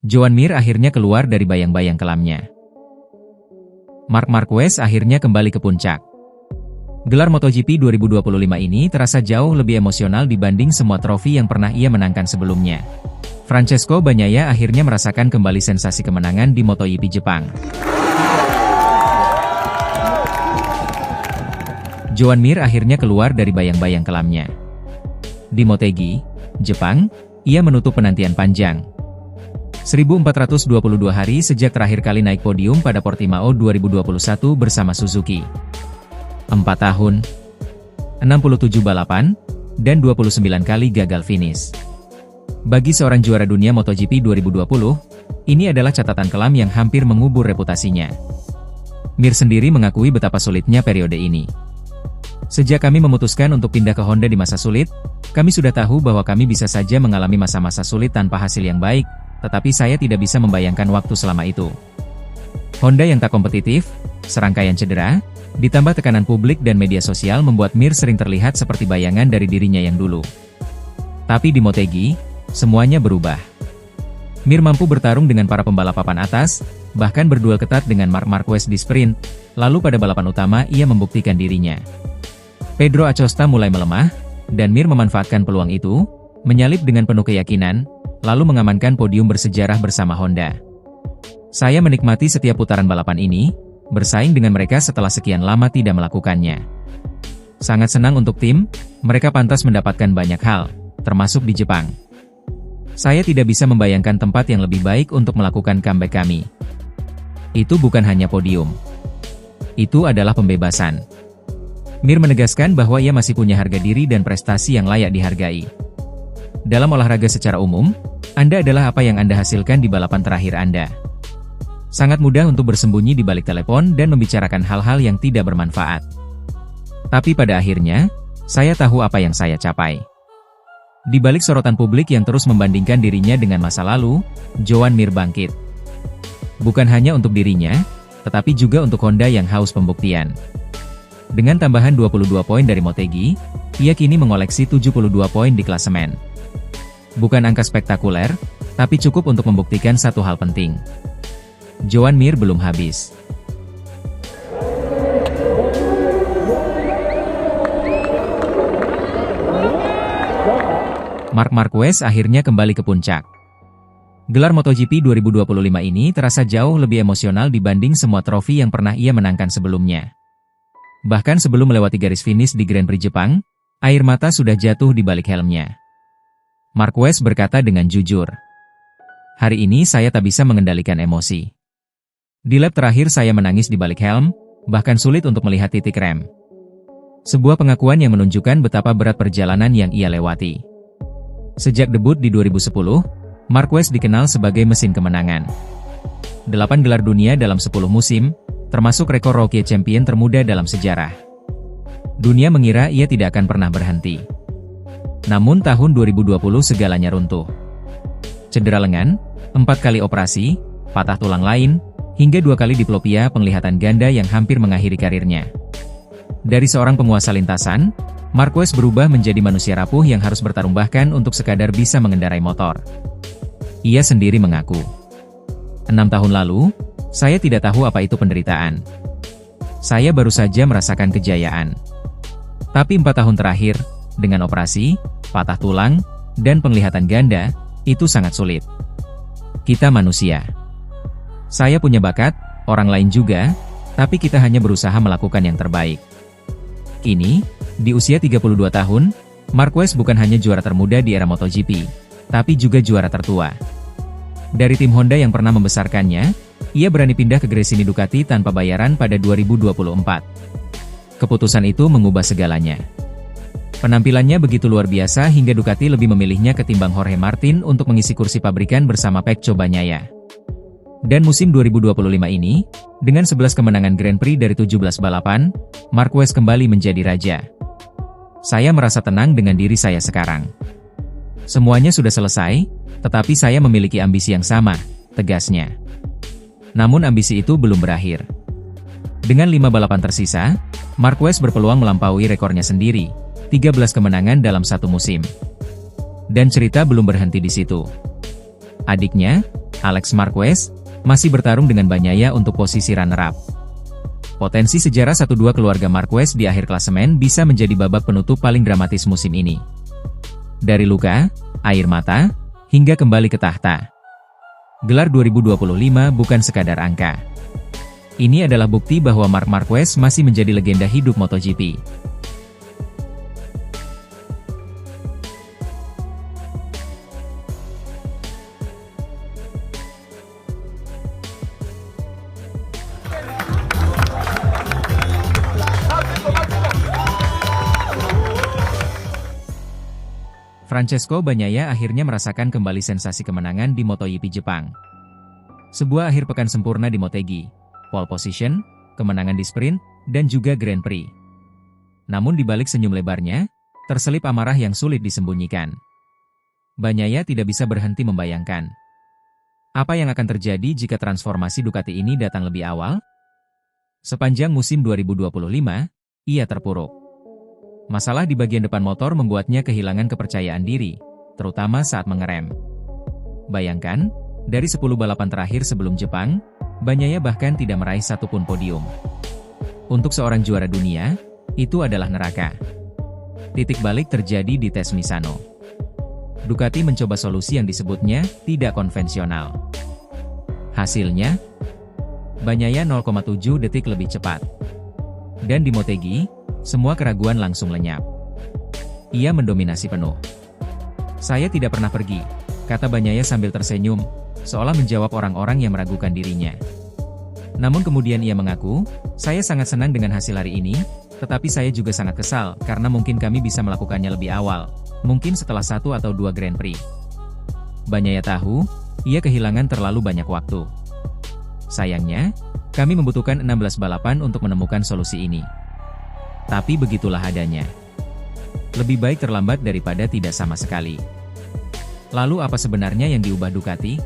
Joan Mir akhirnya keluar dari bayang-bayang kelamnya. Marc Marquez akhirnya kembali ke puncak. Gelar MotoGP 2025 ini terasa jauh lebih emosional dibanding semua trofi yang pernah ia menangkan sebelumnya. Francesco Bagnaia akhirnya merasakan kembali sensasi kemenangan di MotoGP Jepang. Joan Mir akhirnya keluar dari bayang-bayang kelamnya. Di Motegi, Jepang, ia menutup penantian panjang. 1422 hari sejak terakhir kali naik podium pada Portimao 2021 bersama Suzuki. 4 tahun, 67 balapan, dan 29 kali gagal finish. Bagi seorang juara dunia MotoGP 2020, ini adalah catatan kelam yang hampir mengubur reputasinya. Mir sendiri mengakui betapa sulitnya periode ini. Sejak kami memutuskan untuk pindah ke Honda di masa sulit, kami sudah tahu bahwa kami bisa saja mengalami masa-masa sulit tanpa hasil yang baik, tetapi saya tidak bisa membayangkan waktu selama itu. Honda yang tak kompetitif, serangkaian cedera, ditambah tekanan publik dan media sosial membuat Mir sering terlihat seperti bayangan dari dirinya yang dulu. Tapi di Motegi, semuanya berubah. Mir mampu bertarung dengan para pembalap papan atas, bahkan berduel ketat dengan Marc Marquez di sprint, lalu pada balapan utama ia membuktikan dirinya. Pedro Acosta mulai melemah, dan Mir memanfaatkan peluang itu, menyalip dengan penuh keyakinan, lalu mengamankan podium bersejarah bersama Honda. Saya menikmati setiap putaran balapan ini, bersaing dengan mereka setelah sekian lama tidak melakukannya. Sangat senang untuk tim, mereka pantas mendapatkan banyak hal, termasuk di Jepang. Saya tidak bisa membayangkan tempat yang lebih baik untuk melakukan comeback kami. Itu bukan hanya podium. Itu adalah pembebasan. Mir menegaskan bahwa ia masih punya harga diri dan prestasi yang layak dihargai. Dalam olahraga secara umum, Anda adalah apa yang Anda hasilkan di balapan terakhir Anda. Sangat mudah untuk bersembunyi di balik telepon dan membicarakan hal-hal yang tidak bermanfaat. Tapi pada akhirnya, saya tahu apa yang saya capai. Di balik sorotan publik yang terus membandingkan dirinya dengan masa lalu, Joan Mir bangkit. Bukan hanya untuk dirinya, tetapi juga untuk Honda yang haus pembuktian. Dengan tambahan 22 poin dari Motegi, ia kini mengoleksi 72 poin di klasemen. Bukan angka spektakuler, tapi cukup untuk membuktikan satu hal penting. Joan Mir belum habis. Marc Marquez akhirnya kembali ke puncak. Gelar MotoGP 2025 ini terasa jauh lebih emosional dibanding semua trofi yang pernah ia menangkan sebelumnya. Bahkan sebelum melewati garis finish di Grand Prix Jepang, air mata sudah jatuh di balik helmnya. Marquez berkata dengan jujur, "Hari ini saya tak bisa mengendalikan emosi. Di lap terakhir saya menangis di balik helm, bahkan sulit untuk melihat titik rem." Sebuah pengakuan yang menunjukkan betapa berat perjalanan yang ia lewati. Sejak debut di 2010, Marquez dikenal sebagai mesin kemenangan. 8 gelar dunia dalam 10 musim, termasuk rekor Rookie Champion termuda dalam sejarah. Dunia mengira ia tidak akan pernah berhenti. Namun tahun 2020 segalanya runtuh. Cedera lengan, 4 kali operasi, patah tulang lain, hingga 2 kali diplopia penglihatan ganda yang hampir mengakhiri karirnya. Dari seorang penguasa lintasan, Marquez berubah menjadi manusia rapuh yang harus bertarung bahkan untuk sekadar bisa mengendarai motor. Ia sendiri mengaku, 6 tahun lalu, saya tidak tahu apa itu penderitaan. Saya baru saja merasakan kejayaan. Tapi 4 tahun terakhir, dengan operasi, patah tulang, dan penglihatan ganda, itu sangat sulit. Kita manusia. Saya punya bakat, orang lain juga, tapi kita hanya berusaha melakukan yang terbaik. Kini, di usia 32 tahun, Marquez bukan hanya juara termuda di era MotoGP, tapi juga juara tertua. Dari tim Honda yang pernah membesarkannya, ia berani pindah ke Gresini Ducati tanpa bayaran pada 2024. Keputusan itu mengubah segalanya. Penampilannya begitu luar biasa hingga Ducati lebih memilihnya ketimbang Jorge Martin untuk mengisi kursi pabrikan bersama Pecco Bagnaia. Dan musim 2025 ini, dengan 11 kemenangan Grand Prix dari 17 balapan, Marquez kembali menjadi raja. Saya merasa tenang dengan diri saya sekarang. Semuanya sudah selesai, tetapi saya memiliki ambisi yang sama, tegasnya. Namun ambisi itu belum berakhir. Dengan 5 balapan tersisa, Marquez berpeluang melampaui rekornya sendiri, 13 kemenangan dalam satu musim. Dan cerita belum berhenti di situ. Adiknya, Alex Marquez masih bertarung dengan Bagnaia untuk posisi runner-up. Potensi sejarah 1-2 keluarga Marquez di akhir klasemen bisa menjadi babak penutup paling dramatis musim ini. Dari luka, air mata, hingga kembali ke tahta. Gelar 2025 bukan sekadar angka. Ini adalah bukti bahwa Marc Marquez masih menjadi legenda hidup MotoGP. Francesco Bagnaia akhirnya merasakan kembali sensasi kemenangan di MotoGP Jepang. Sebuah akhir pekan sempurna di Motegi, pole position, kemenangan di sprint, dan juga Grand Prix. Namun di balik senyum lebarnya, terselip amarah yang sulit disembunyikan. Bagnaia tidak bisa berhenti membayangkan. Apa yang akan terjadi jika transformasi Ducati ini datang lebih awal? Sepanjang musim 2025, ia terpuruk. Masalah di bagian depan motor membuatnya kehilangan kepercayaan diri, terutama saat mengerem. Bayangkan, dari 10 balapan terakhir sebelum Jepang, Bagnaia bahkan tidak meraih satupun podium. Untuk seorang juara dunia, itu adalah neraka. Titik balik terjadi di tes Misano. Ducati mencoba solusi yang disebutnya tidak konvensional. Hasilnya, Bagnaia 0,7 detik lebih cepat. Dan di Motegi, semua keraguan langsung lenyap. Ia mendominasi penuh. "Saya tidak pernah pergi," kata Bagnaia sambil tersenyum, seolah menjawab orang-orang yang meragukan dirinya. Namun kemudian ia mengaku, "Saya sangat senang dengan hasil hari ini, tetapi saya juga sangat kesal karena mungkin kami bisa melakukannya lebih awal, mungkin setelah 1 atau 2 Grand Prix." Bagnaia tahu, ia kehilangan terlalu banyak waktu. "Sayangnya, kami membutuhkan 16 balapan untuk menemukan solusi ini. Tapi begitulah adanya. Lebih baik terlambat daripada tidak sama sekali." Lalu apa sebenarnya yang diubah Ducati?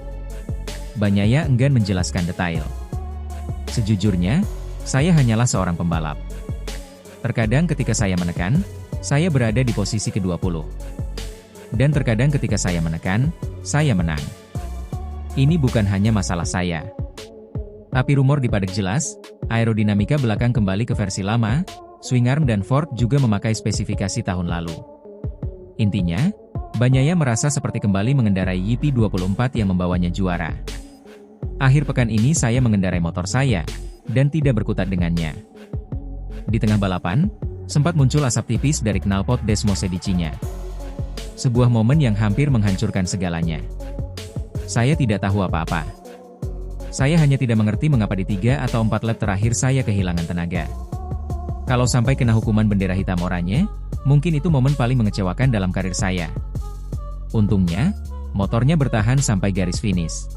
Bagnaia enggan menjelaskan detail. "Sejujurnya, saya hanyalah seorang pembalap. Terkadang ketika saya menekan, saya berada di posisi ke-20. Dan terkadang ketika saya menekan, saya menang. Ini bukan hanya masalah saya." Tapi rumor dipadek jelas, aerodinamika belakang kembali ke versi lama, swing arm dan fork juga memakai spesifikasi tahun lalu. Intinya, Bagnaia merasa seperti kembali mengendarai YP24 yang membawanya juara. "Akhir pekan ini saya mengendarai motor saya, dan tidak berkutat dengannya." Di tengah balapan, sempat muncul asap tipis dari knalpot Desmosedici-nya. Sebuah momen yang hampir menghancurkan segalanya. "Saya tidak tahu apa-apa. Saya hanya tidak mengerti mengapa di 3 atau 4 lap terakhir saya kehilangan tenaga. Kalau sampai kena hukuman bendera hitam oranye, mungkin itu momen paling mengecewakan dalam karir saya. Untungnya, motornya bertahan sampai garis finish."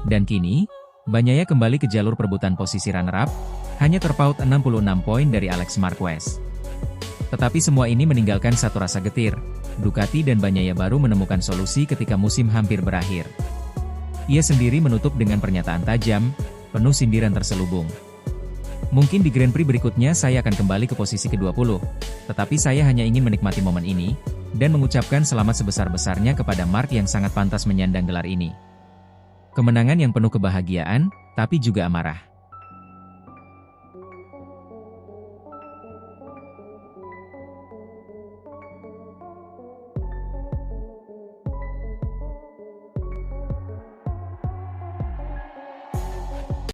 Dan kini, Bagnaia kembali ke jalur perebutan posisi runner-up, hanya terpaut 66 poin dari Alex Marquez. Tetapi semua ini meninggalkan satu rasa getir, Ducati dan Bagnaia baru menemukan solusi ketika musim hampir berakhir. Ia sendiri menutup dengan pernyataan tajam, penuh sindiran terselubung. "Mungkin di Grand Prix berikutnya saya akan kembali ke posisi ke-20, tetapi saya hanya ingin menikmati momen ini, dan mengucapkan selamat sebesar-besarnya kepada Marc yang sangat pantas menyandang gelar ini." Kemenangan yang penuh kebahagiaan, tapi juga amarah.